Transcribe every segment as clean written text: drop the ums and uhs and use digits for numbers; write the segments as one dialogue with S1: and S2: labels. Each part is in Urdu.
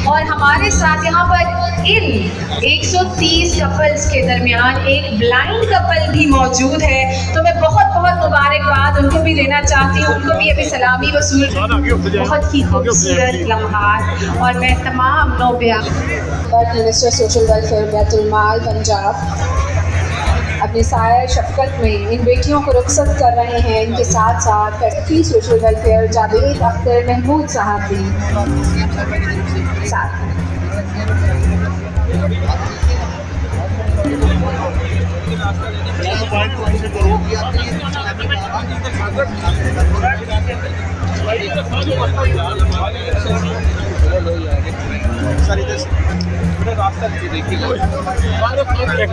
S1: اور ہمارے ساتھ یہاں پر ان 130 کپلز کے درمیان ایک بلائنڈ کپل بھی موجود ہے، تو میں بہت بہت مبارکباد ان کو بھی دینا چاہتی ہوں، ان کو بھی ابھی سلامی وصول، بہت ہی خوبصورت لمحات، اور میں تمام
S2: منسٹر سوشل ویلفیئر بیت المال پنجاب اپنی سایہ شفقت میں ان بیٹیوں کو رخصت کر رہے ہیں، ان کے ساتھ ساتھ secretary social welfare Javed Akhtar Mahmood صاحب بھی ساتھ ہیں۔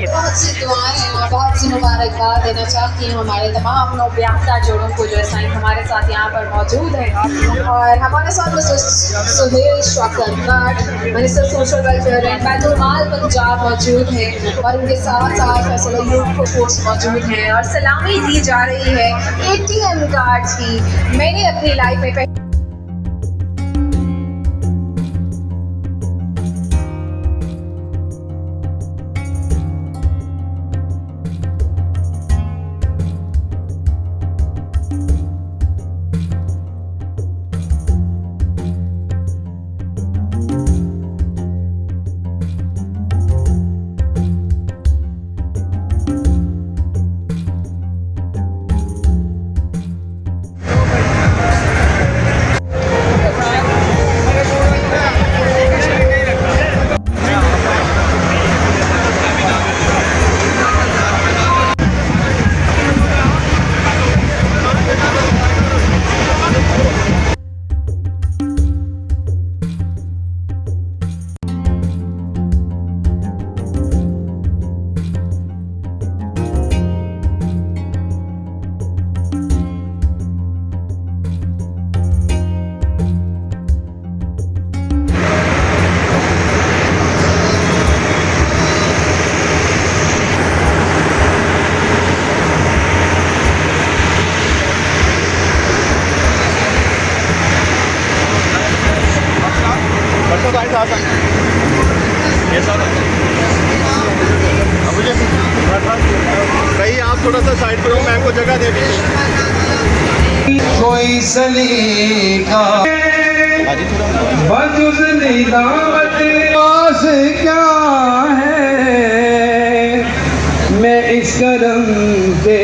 S2: بہت سی دعائیں اور بہت سی مبارکباد دینا چاہتی ہوں ہمارے تمام نوبیافتہ جوڑوں کو جو اس ٹائم ہمارے ساتھ یہاں پر موجود ہیں، اور ہمارے ساتھ mister Sohail Shaukat Butt minister social welfare and بیت المال پنجاب موجود ہیں، اور ان کے ساتھ ساتھ فیصل ایوب فورس موجود ہیں، اور سلامی دی جا رہی ہے ATM کارڈز کی۔ میں نے اپنی لائف میں
S3: کہیں آپ تھوڑا سا سائڈ پر ہو، میں کو جگہ دے دیجیے۔
S4: کوئی سلیقہ بجز ندامت پاس کیا ہے، میں اس کرم سے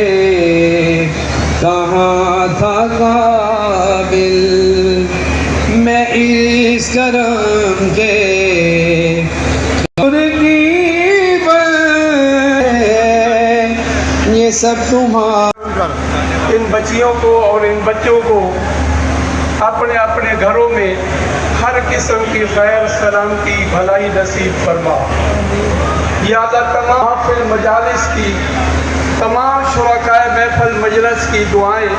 S4: کہاں تھا قابل، میں اس کرم سے یہ سب تمہارا۔
S5: ان بچیوں کو اور ان بچوں کو اپنے اپنے گھروں میں ہر قسم کی خیر سلامتی بھلائی نصیب فرما۔ یا اللہ تمام محفل مجالس کی، تمام شرکائے محفل مجلس کی دعائیں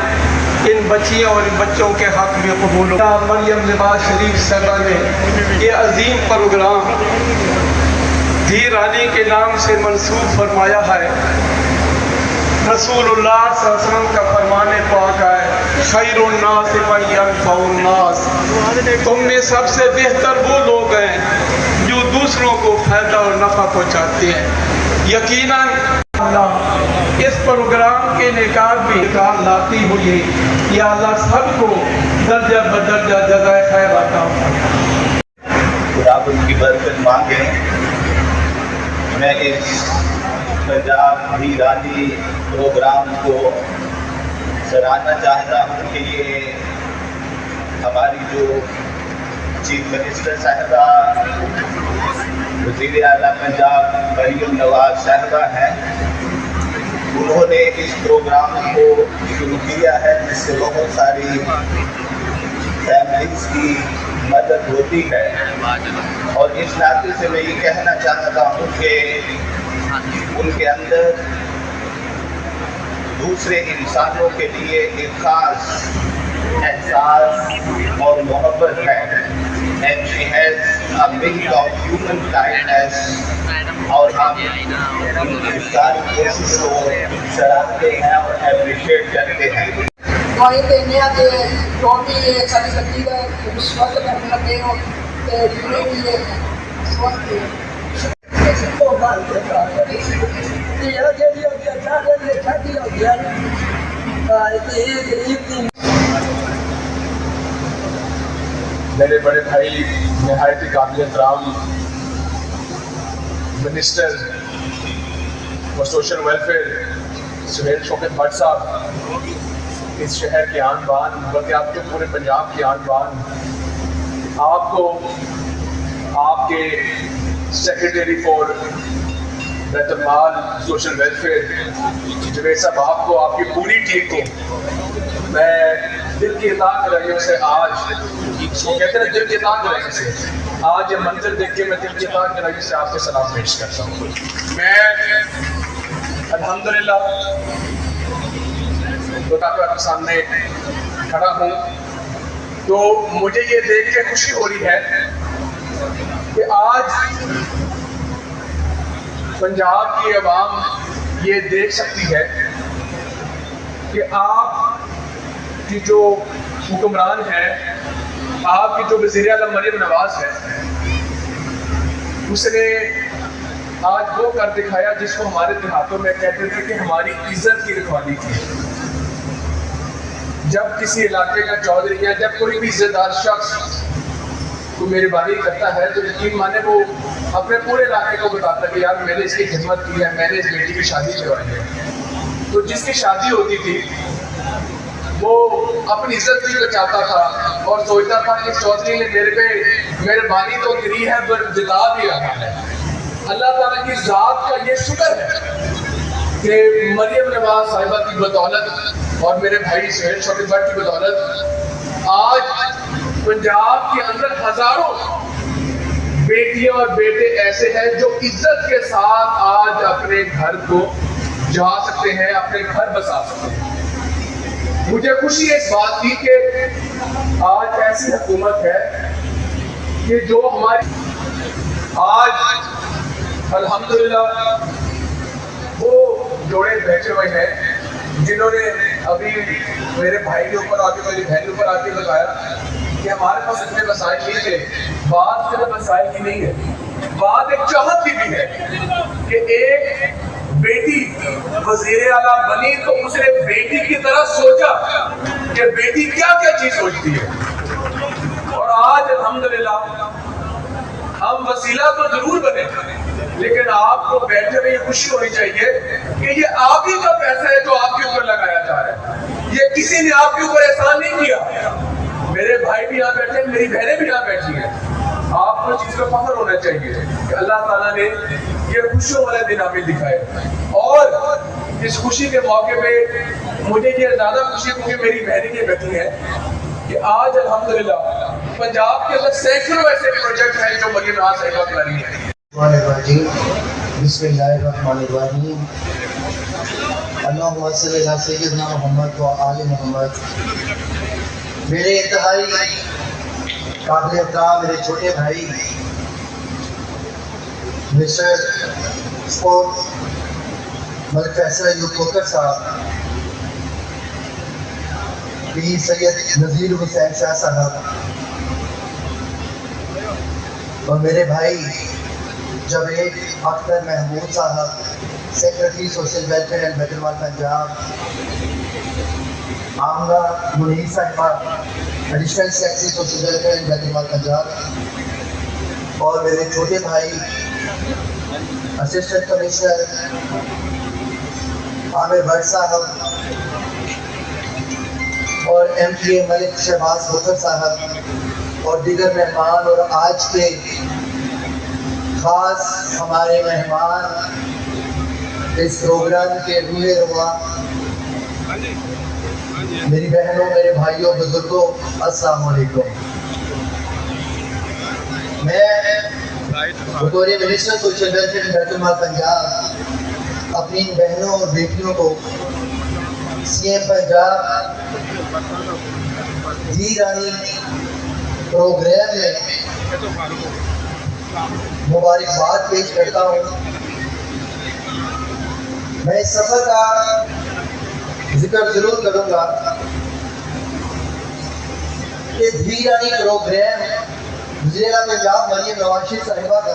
S5: ان بچیوں اور ان بچوں کے حق میں قبول ہو۔ مریم لباس شریف صاحبہ نے یہ عظیم پروگرام دھی رانی کے نام سے منسوب فرمایا ہے۔ رسول اللہ صلی اللہ علیہ وسلم کا فرمان پاک ہے، خیر الناس من ینفع الناس، تم میں سب سے بہتر وہ لوگ ہیں جو دوسروں کو فائدہ اور نفع پہنچاتے ہیں۔ یقیناً اللہ اس پروگرام کے نکات بھی نکال لاتی ہوئی، یا اللہ سب کو درجہ بدرجہ جزائے خیر عطا فرمائے۔
S6: آپ ان کی برکت مانگیں۔ میں اس پنجاب دھی رانی پروگرام کو سراہنا چاہتا ہوں کہ یہ ہماری جو چیف منسٹر صاحبہ وزیر اعلیٰ پنجاب مریم نواز صاحبہ ہیں، انہوں نے اس پروگرام کو شروع کیا ہے، جس سے بہت ساری فیملیز کی مدد ہوتی ہے، اور اس ناطے سے میں یہ کہنا چاہتا ہوں کہ ان کے اندر دوسرے انسانوں کے لیے ایک خاص احساس اور محبت ہے، and she has a bit of human kindness، اور ہم اس ساری کوشش کو سراہتے ہیں اور اپریشیٹ کرتے ہیں۔
S2: دعائیں دینے آتے ہیں جو بھی ساری سکتی ہے اس وقت کرنے لگے ہو
S5: میرے بڑے بھائی نہایت ہی قابل احترام منسٹر و social welfare Sohail Shaukat but صاحب، اس شہر کے آن بان، بلکہ آپ کے پورے پنجاب کی آن بان، آپ کو آپ کے سیکرٹری فار بیت المال سوشل ویلفیئر جوید صاحب، آپ کو، آپ کی پوری ٹیم کو میں دل کی اطاعت رہیوں سے آج، وہ کہتے ہیں دل کی اطاعت رہیوں سے، آج یہ منظر دیکھ کے میں دل کی اطاعت رہیوں سے آپ کے سلام پیش کرتا ہوں۔ میں الحمدللہ خدا کے سامنے کھڑا ہوں تو مجھے یہ دیکھ کے خوشی ہو رہی ہے کہ آج پنجاب کی عوام یہ دیکھ سکتی ہے کہ آپ کی جو حکمران ہے، آپ کی جو وزیر اعظم مریم نواز ہے، اس نے آج وہ کر دکھایا جس کو ہمارے دیہاتوں میں کہتے تھے کہ ہماری عزت کی رکھوالی تھی۔ جب کسی علاقے کا چودھری یا جب کوئی بھی عزت دار شخص کو مہربانی کرتا ہے تو یقین مانے وہ اپنے پورے علاقے کو بتاتا ہے کہ یار میں نے اس کی خدمت کی ہے، میں نے اس بیٹی کی شادی کروائی ہے۔ تو جس کی شادی ہوتی تھی وہ اپنی عزت بھی بچاتا تھا اور سوچتا تھا کہ چودھری نے میرے پہ مہربانی تو کری ہے پر جتا بھی رہا ہے۔ اللہ تعالیٰ کی ذات کا یہ شکر ہے کہ مریم نواز صاحبہ کی بدولت اور میرے بھائی سہیل شوکت بٹ کی بدولت آج پنجاب کے اندر ہزاروں بیٹیاں اور بیٹے ایسے ہیں جو عزت کے ساتھ آج اپنے گھر کو جا سکتے ہیں، اپنے گھر بسا سکتے ہیں۔ مجھے خوشی اس بات کی کہ آج ایسی حکومت ہے کہ جو ہماری آج الحمدللہ وہ جوڑے بیٹھے ہوئے ہیں جنہوں نے ابھی میرے بھائی کے اوپر آگے، میری بہن کے اوپر آگے بتایا کہ ہمارے پاس اتنے وسائل نہیں تھے۔ بات صرف وسائل کی نہیں ہے، بات ایک چاہت کی بھی ہے کہ ایک بیٹی وزیر اعلیٰ بنی تو اس نے بیٹی کی طرح سوچا کہ بیٹی کیا کیا چیز سوچتی ہے، اور آج الحمدللہ ہم وسیلہ تو ضرور بنے لیکن آپ کو بیٹھے ہوئے یہ خوشی ہونی چاہیے کہ یہ آپ ہی کا پیسہ ہے جو آپ کے اوپر لگایا جا رہا ہے، یہ کسی نے آپ کے اوپر احسان نہیں کیا۔ میرے بھائی بھی یہاں بیٹھے ہیں، میری بہنیں بھی یہاں بیٹھی ہیں، آپ کو چیز کا فخر ہونا چاہیے کہ اللہ تعالیٰ نے یہ خوشیوں والے دن ہمیں دکھائے، اور اس خوشی کے موقع پہ مجھے یہ زیادہ خوشی کیونکہ میری بہنیں یہ بیٹھی ہیں کہ آج الحمدللہ پنجاب کے اندر سینکڑوں ایسے پروجیکٹ ہیں جو مریم نواز صاحبہ کر رہی ہیں۔
S7: بسم اللہ الرحمن الرحیم، اللہم صلی علی سیدنا محمد و آل محمد۔ میرے انتہائی قابل احترام میرے چھوٹے بھائی مسٹر اسپورٹ ملک فیصل ایوب کھوکر صاحب، پیر سید نذیر حسین شاہ صاحب، اور میرے بھائی جاوید اختر محمود صاحب، سیکرٹری سوشل ویلفیئر اینڈ بیت المال پنجاب، آمنہ منیر صاحبہ، additional secretary social welfare and بیت المال پنجاب، اور میرے چھوٹے بھائی اسسٹنٹ کمشنر عامر بٹ صاحب، اور ایم پی اے ملک شہباز بکر صاحب، اور دیگر مہمان، اور آج کے خاص ہمارے مہمان، اس پروگرام کے روح رواں میری بہنوں، میرے بھائیوں، بزرگوں، السلام علیکم۔ میں بطور منسٹر سوشل ویلفیئر بیت المال پنجاب اپنی بہنوں اور بیٹیوں کو سی ایم پنجاب دی رانی پروگرام میں مبارکباد پیش کرتا ہوں۔ میں اس سفر کا ذکر ضرور کروں گا کہ دھی رانی پروگرام وزیر اعلیٰ پنجاب مریم نواز شریف صاحبہ کا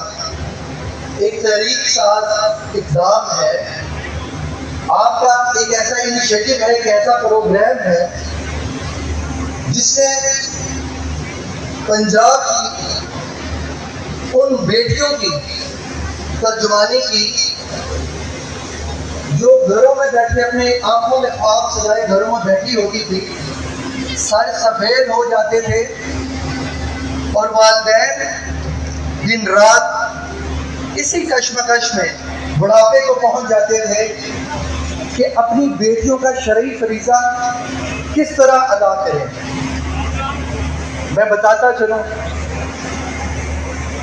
S7: ایک تحریک ساز اقدام ہے، آپ کا ایک ایسا انیشیٹو ہے، ایک ایسا پروگرام ہے جس نے پنجاب کی ان بیٹیوں کی ترجمانی کی جو گھروں میں بیٹھے اپنے آنکھوں میں خواب سجائے گھروں میں بیٹھی ہوتی تھی، سر سفید ہو جاتے تھے اور والدین دن رات اسی کشمکش میں بڑھاپے کو پہنچ جاتے تھے کہ اپنی بیٹیوں کا شرعی فریضہ کس طرح ادا کریں۔ میں بتاتا چلوں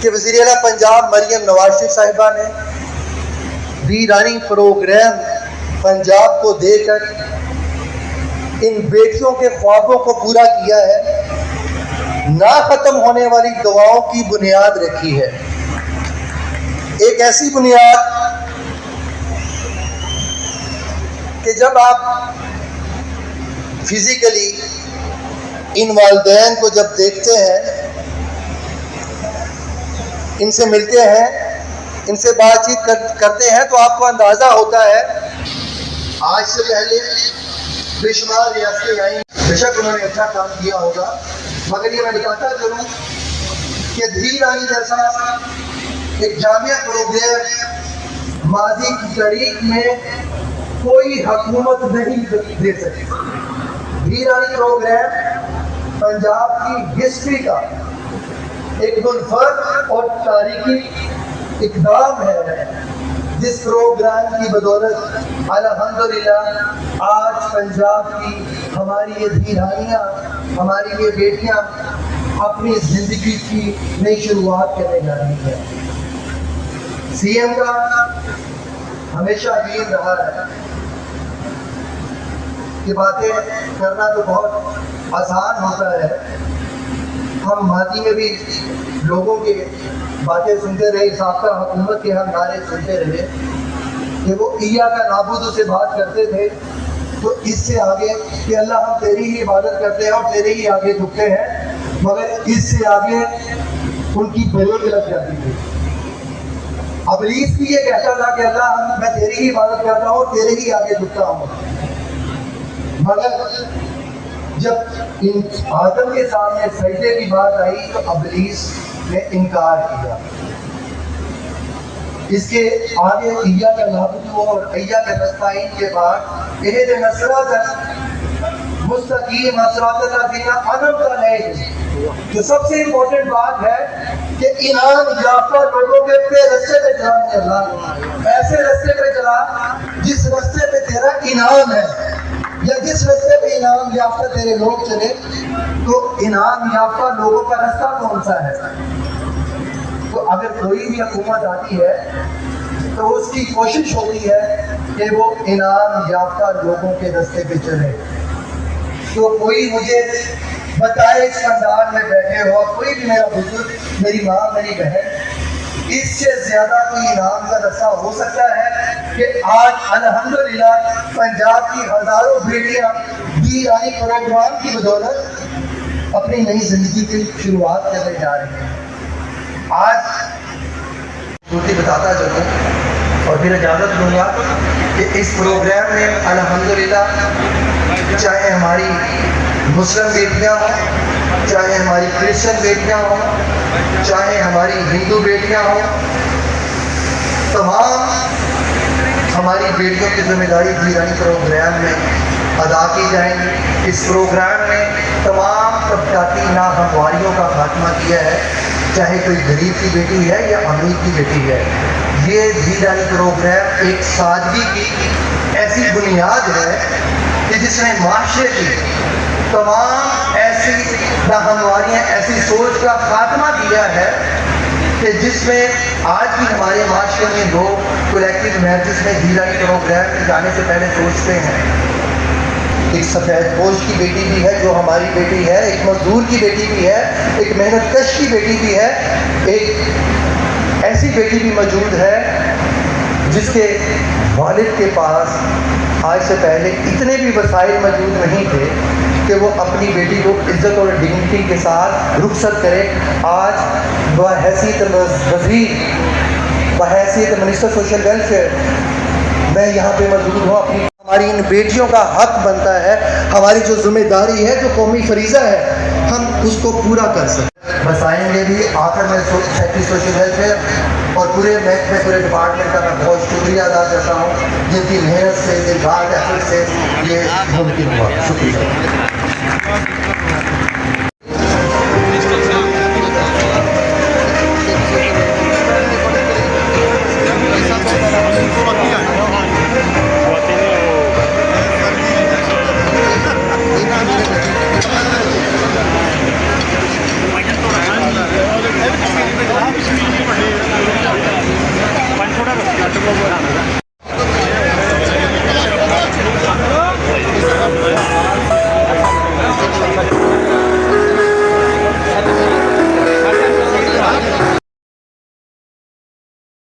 S7: کہ وزیر اعلیٰ پنجاب مریم نواز شریف صاحبہ نے ویرانی پروگرام پنجاب کو دے کر ان بیٹیوں کے خوابوں کو پورا کیا ہے، نہ ختم ہونے والی دعاؤں کی بنیاد رکھی ہے، ایک ایسی بنیاد کہ جب آپ فزیکلی ان والدین کو جب دیکھتے ہیں، ان سے ملتے ہیں، ان سے بات چیت کرتے ہیں، تو آپ کو اندازہ ہوتا ہے آج سے پہلے بے شمار ریاستیں آئیں، بے شک انہوں نے اچھا کام کیا ہوگا، مگر یہ میں بتاتا چلوں کہ دھی رانی جیسا ایک جامعہ پروگرام ماضی کی تاریخ میں کوئی حکومت نہیں دے سکی۔ دھی رانی پروگرام پنجاب کی ہسٹری کا ایک منفرد اور تاریخی اقدام ہے، جس پروگرام کی بدولت الحمدللہ آج پنجاب کی ہماری یہ دھیرانیاں، ہماری یہ بیٹیاں اپنی زندگی کی نئی شروعات کرنے جا رہی ہیں۔ سی ایم کا ہمیشہ یہ رہا ہے کہ باتیں کرنا تو بہت آسان ہوتا ہے، ہم ماضی میں بھی لوگوں کے باتیں سنتے رہے، سابقہ حکومت کے ہم نعرے سنتے رہے کہ وہ ایاک نعبد سے بات کرتے تھے، تو اس سے آگے کہ اللہ ہم تیری ہی عبادت کرتے ہیں اور تیرے ہی آگے جھکتے ہیں، مگر اس سے آگے ان کی بریک لگ جاتی تھی۔ ابلیس بھی یہ کہتا تھا کہ اللہ میں تیری ہی عبادت کرتا ہوں اور تیرے ہی آگے جھکتا ہوں، مگر جب ان آدم کے سامنے سجدے کی بات آئی تو ابلیس نے انکار کیا۔ اس کے آگے ایاک نعبد اور ایاک نستعین کے بعد اہدنا الصراط المستقیم صراط الذین انعمت علیہم، جو سب سے امپورٹنٹ بات ہے کہ انعام یافتہ لوگوں کے رستے پہ چلانے، اللہ ایسے رستے پہ چلا جس رستے پہ تیرا انعام ہے، یا جس رستے پہ انعام یافتہ تیرے لوگ چلے، تو انعام یافتہ لوگوں کا رستہ کون سا ہے؟ تو اگر کوئی بھی حکومت آتی ہے تو اس کی کوشش ہوتی ہے کہ وہ انعام یافتہ لوگوں کے رستے پہ چلے۔ تو کوئی مجھے بتائے اس خاندان میں بیٹھے ہو، کوئی بھی میرا بزرگ، میری ماں، میری بہن، اس سے زیادہ کوئی انعام کا رستہ ہو سکتا ہے کہ آج الحمدللہ پنجاب کی ہزاروں بیٹیاں ویرانی پروگرام کی بدولت اپنی نئی زندگی کی شروعات کرنے جا رہی ہیں۔ آج دوسری بتاتا چلوں اور پھر اجازت لوں گا کہ اس پروگرام میں الحمدللہ چاہے ہماری مسلم بیٹیاں ہوں، چاہے ہماری کرسچن بیٹیاں ہوں، چاہے ہماری ہندو بیٹیاں ہوں، تمام ہماری بیٹیوں کی ذمہ داری ویرانی پروگرام میں ادا کی جائیں گی۔ اس پروگرام میں تمام طبقاتی ناہمواریوں کا خاتمہ کیا ہے، چاہے کوئی غریب کی بیٹی ہے یا امیر کی بیٹی ہے۔ یہ ویرانی پروگرام ایک سادگی کی ایسی بنیاد ہے کہ جس نے معاشرے کی تمام ایسی ناہمواریاں، ایسی سوچ کا خاتمہ کیا ہے کہ جس میں آج بھی ہمارے معاشرے میں لوگ کولیکٹیو میرجز میں ویرانی پروگرام میں جانے سے پہلے سوچتے ہیں۔ ایک سفید پوش کی بیٹی بھی ہے جو ہماری بیٹی ہے، ایک مزدور کی بیٹی بھی ہے، ایک محنت کش کی بیٹی بھی ہے، ایک ایسی بیٹی بھی موجود ہے جس کے والد کے پاس آج سے پہلے اتنے بھی وسائل موجود نہیں تھے کہ وہ اپنی بیٹی کو عزت اور ڈگنیٹی کے ساتھ رخصت کرے. آج بحیثیت وزیر، بحیثیت منسٹر سوشل ویلفیئر میں یہاں پہ موجود ہوں. اپنی ہماری ان بیٹیوں کا حق بنتا ہے، ہماری جو ذمہ داری ہے، جو قومی فریضہ ہے، ہم اس کو پورا کر سکیں. بسائیں گے بھی. آخر میں سیکٹری سوشل ویلفیئر اور پورے محکمے، پورے ڈپارٹمنٹ کا میں بہت شکریہ ادا کرتا ہوں، جن کی محنت سے، دلدار ایفرٹ سے یہ ممکن ہوا. شکریہ.